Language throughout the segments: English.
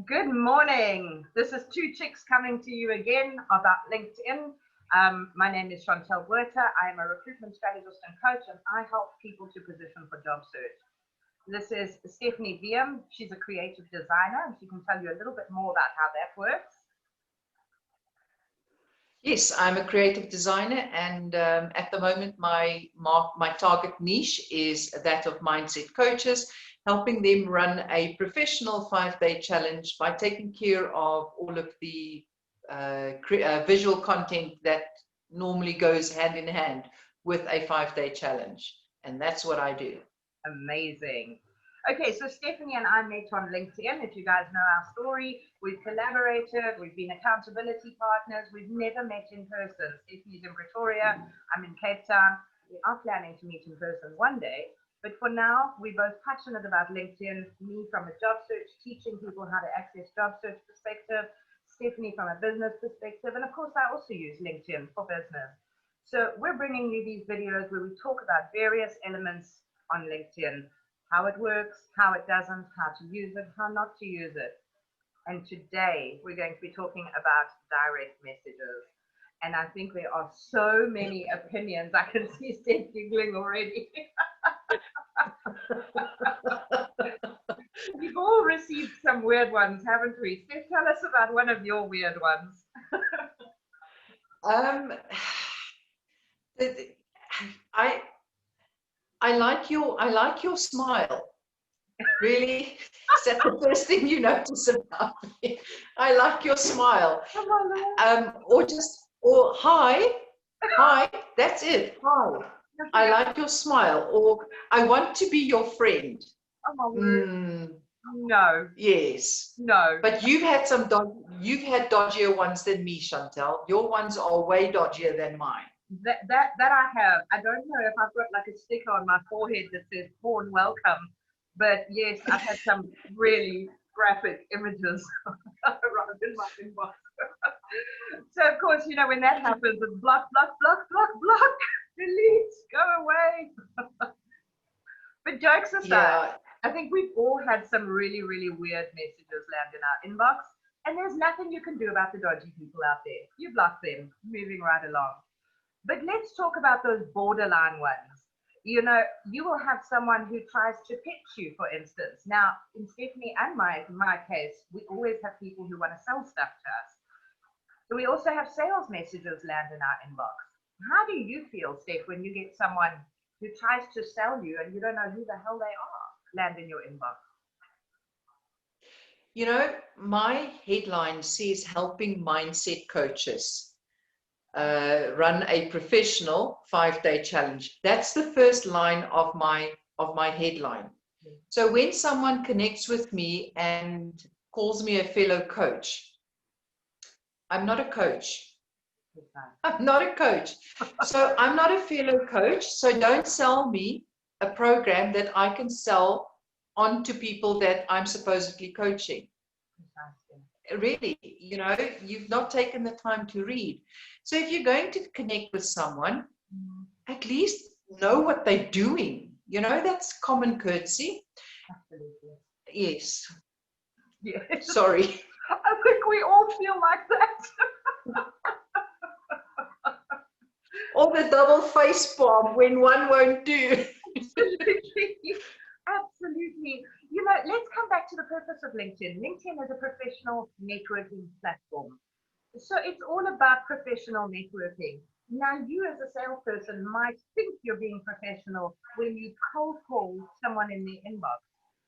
Good morning. This is Two Chicks coming to you again about LinkedIn. My name is Chantel Werter. I am a recruitment strategist and coach, and I help people to position for job search. This is Stephanie Wiem. She's a creative designer, and she can tell you a little bit more about how that works. Yes, I'm a creative designer, and at the moment my target niche is that of mindset coaches, helping them run a professional 5-day challenge by taking care of all of the visual content that normally goes hand in hand with a 5-day challenge. And that's what I do. Amazing. Okay, so Stephanie and I met on LinkedIn. If you guys know our story, we've collaborated, we've been accountability partners, we've never met in person. Stephanie's in Pretoria, I'm in Cape Town. We are planning to meet in person one day, but for now, we're both passionate about LinkedIn, me from a job search, teaching people how to access job search perspective, Stephanie from a business perspective, and of course, I also use LinkedIn for business. So we're bringing you these videos where we talk about various elements on LinkedIn, how it works, how it doesn't, how to use it, how not to use it. And today we're going to be talking about direct messages. And I think there are so many opinions. I can see Steph giggling already. We've all received some weird ones, haven't we? Steph, tell us about one of your weird ones. I like your smile. Really? Is that the first thing you notice about me? I like your smile. Or hi, that's it. Hi. I like your smile. Or I want to be your friend. No. Yes. No. But you've had dodgier ones than me, Chantel. Your ones are way dodgier than mine. That I have. I don't know if I've got like a sticker on my forehead that says "Born Welcome," but yes, I've had some really graphic images around in my inbox. So of course, you know, when that happens, it's block, delete, go away. But jokes aside, yeah. I think we've all had some really, really weird messages land in our inbox, and there's nothing you can do about the dodgy people out there. You block them, moving right along. But let's talk about those borderline ones. You know, you will have someone who tries to pitch you, for instance. Now, in Stephanie and my case, we always have people who want to sell stuff to us. So we also have sales messages land in our inbox. How do you feel, Steph, when you get someone who tries to sell you and you don't know who the hell they are land in your inbox? You know, my headline says helping mindset coaches run a professional 5-day challenge. That's the first line of my headline. So when someone connects with me and calls me a fellow coach, I'm not a coach. I'm not a coach. So I'm not a fellow coach. So don't sell me a program that I can sell on to people that I'm supposedly coaching. Really, you know, you've not taken the time to read. So if you're going to connect with someone, at least know what they're doing. You know, that's common courtesy. Absolutely. Yes. Yes. Sorry. I think we all feel like that. Or the double face palm when one won't do. Absolutely. Absolutely. You know, let's come back to the purpose of LinkedIn. LinkedIn is a professional networking platform. So it's all about professional networking. Now, you as a salesperson might think you're being professional when you cold call someone in their inbox.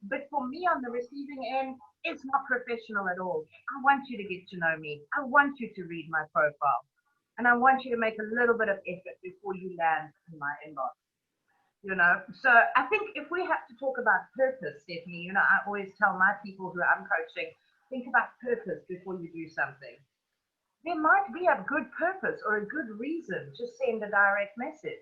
But for me on the receiving end, it's not professional at all. I want you to get to know me. I want you to read my profile. And I want you to make a little bit of effort before you land in my inbox. You know, so I think if we have to talk about purpose, Stephanie, you know, I always tell my people who I'm coaching, think about purpose before you do something. There might be a good purpose or a good reason to send a direct message,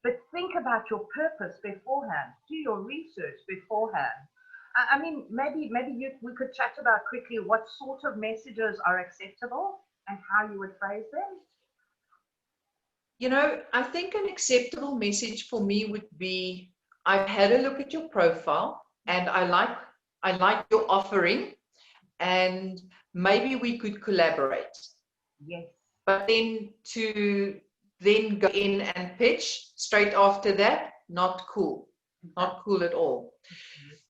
but think about your purpose beforehand. Do your research beforehand. I mean, maybe we could chat about quickly what sort of messages are acceptable and how you would phrase them. You know, I think an acceptable message for me would be, I've had a look at your profile and I like your offering. and maybe we could collaborate. Yes. But then to then go in and pitch straight after that, not cool. Not cool at all.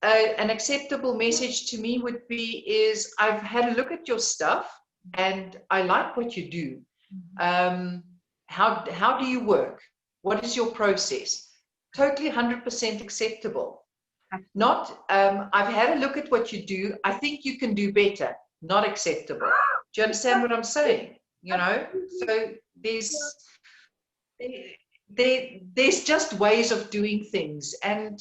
An acceptable message to me would be is I've had a look at your stuff and I like what you do. How do you work? What is your process? Totally 100% acceptable. Not, I've had a look at what you do. I think you can do better. Not acceptable. Do you understand what I'm saying? You know, so there's just ways of doing things, and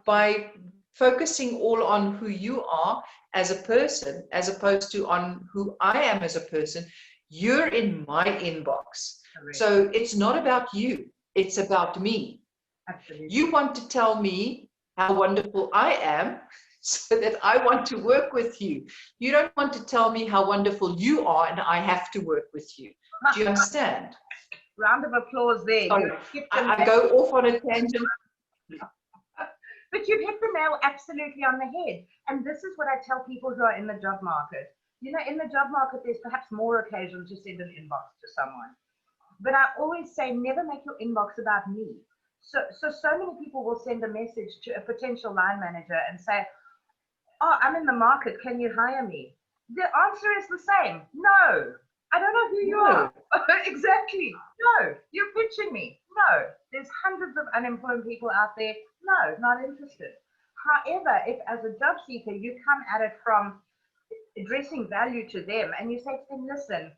by focusing all on who you are as a person, as opposed to on who I am as a person, you're in my inbox. Correct. So it's not about you, it's about me. Absolutely. You want to tell me how wonderful I am so that I want to work with you. You don't want to tell me how wonderful you are and I have to work with you. Do you understand? Round of applause there. Sorry, I go off on a tangent. But you've hit the nail absolutely on the head. And this is what I tell people who are in the job market. You know, in the job market, there's perhaps more occasion to send an inbox to someone. But I always say, never make your inbox about me. So many people will send a message to a potential line manager and say, oh, I'm in the market, can you hire me? The answer is the same. No, I don't know who you are. Exactly. No, you're pitching me. No, there's hundreds of unemployed people out there. No, not interested. However, if as a job seeker, you come at it from addressing value to them and you say to them, listen,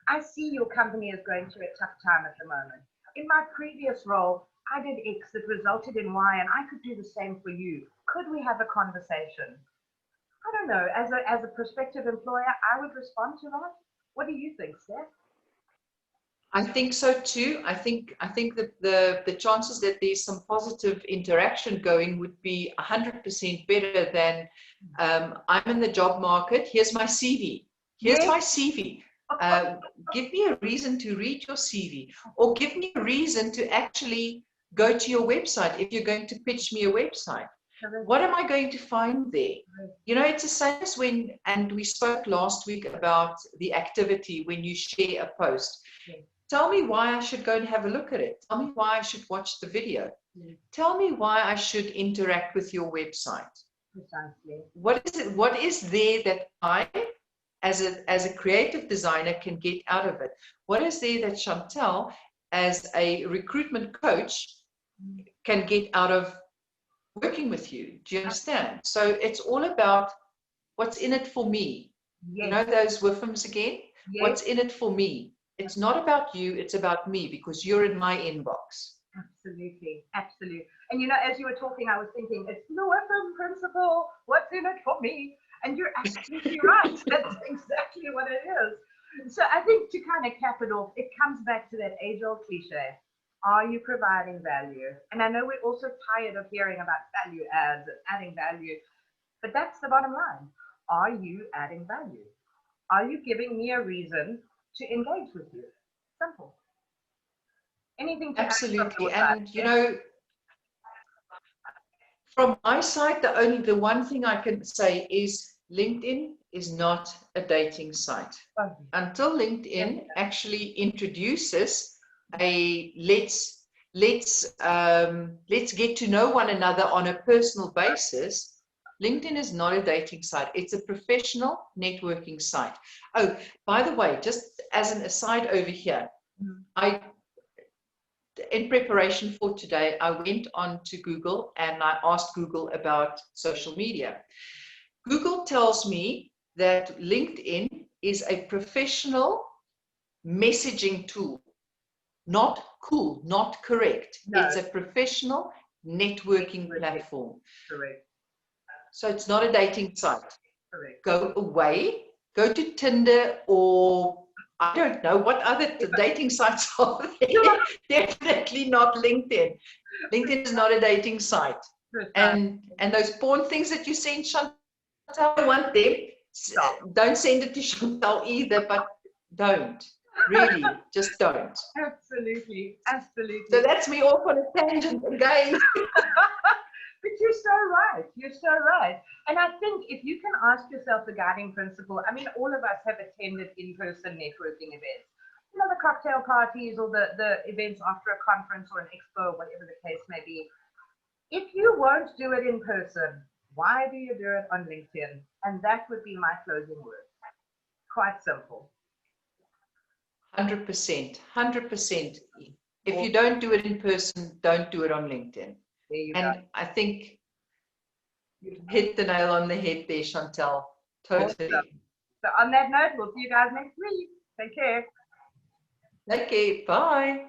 I see your company is going through a tough time at the moment. In my previous role, I did X that resulted in Y, and I could do the same for you. Could we have a conversation? I don't know. As a prospective employer, I would respond to that. What do you think, Steph? I think so too. I think that the chances that there's some positive interaction going would be 100% better than I'm in the job market. Here's my CV. Here's my CV. Give me a reason to read your CV, or give me a reason to actually go to your website if you're going to pitch me a website. What am I going to find there? You know, it's the same as when, and we spoke last week about the activity when you share a post. Tell me why I should go and have a look at it. Tell me why I should watch the video. Tell me why I should interact with your website. Precisely. What is there that I, as a creative designer, can get out of it? What is there that Chantel, as a recruitment coach, can get out of working with you? Do you understand? So it's all about what's in it for me. Yes. You know those WIFMs again? Yes. What's in it for me? It's not about you, it's about me, because you're in my inbox. Absolutely, absolutely. And you know, as you were talking, I was thinking, it's the WIFM principle, what's in it for me? And you're absolutely right. That's exactly what it is. So I think to kind of cap it off, it comes back to that age-old cliche. Are you providing value? And I know we're also tired of hearing about value adds and adding value, but that's the bottom line. Are you adding value? Are you giving me a reason to engage with you? Simple. Anything to absolutely. And you know, from my side, the one thing I can say is LinkedIn is not a dating site. Until LinkedIn actually introduces a let's get to know one another on a personal basis. LinkedIn is not a dating site. It's a professional networking site. Oh, by the way, just as an aside over here, in preparation for today, I went on to Google and I asked Google about social media. Google tells me that LinkedIn is a professional messaging tool. Not cool, not correct. No. It's a professional networking platform. Correct. So it's not a dating site. Correct. Go away, go to Tinder, or I don't know what other dating sites are there. Definitely not LinkedIn. LinkedIn is not a dating site. And those porn things that you send, Chantal, I want them. Stop. Don't send it to Chantal either, but don't. Really, just don't. Absolutely, absolutely. So that's me off on a tangent again. But you're so right. You're so right. And I think if you can ask yourself the guiding principle, I mean, all of us have attended in-person networking events. You know, the cocktail parties or the events after a conference or an expo, whatever the case may be. If you won't do it in person, why do you do it on LinkedIn? And that would be my closing word. Quite simple. 100%. 100%. If you don't do it in person, don't do it on LinkedIn. There you And go. I think you hit the nail on the head there, Chantel. Totally. Awesome. So on that note, we'll see you guys next week. Take care. Okay, bye.